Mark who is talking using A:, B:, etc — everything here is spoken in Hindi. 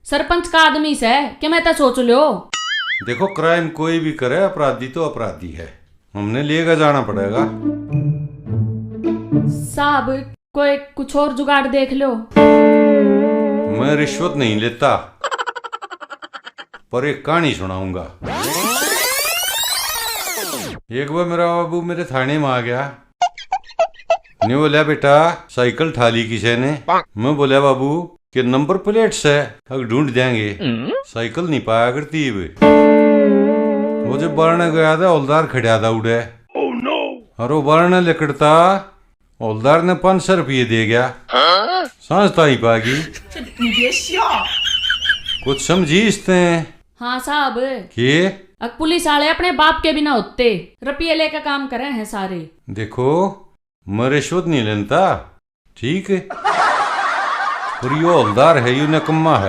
A: सरपंच का आदमी से कि मैं तो सोच लो।
B: देखो क्राइम कोई भी करे, अपराधी तो अपराधी है, हमने लेकर जाना पड़ेगा।
A: साहब कोई कुछ और जुगाड़ देख लो।
B: मैं रिश्वत नहीं लेता, पर एक कहानी सुनाऊंगा। एक बार मेरा बाबू मेरे थाने में आ गया। ने बोला बेटा साइकिल ठा ली किसी ने। मैं बोला बाबू कि नंबर प्लेट से अब ढूंढ देंगे, साइकिल नहीं पाया करती। वो जब बारने गया था हौलदार खड़ा था उड़े। और वो बारने लिकड़ता हौलदार ने 500 रुपये दे गया। सांसता ही पागी। कुछ समझी इसने?
A: हाँ साहब,
B: कि
A: अब पुलिस वाले अपने बाप के बिना होते रुपये लेकर काम करे हैं सारे।
B: देखो मैं रिश्वत नहीं लेता, ठीक है, पर यो हौलदार है, यू नकम्मा है।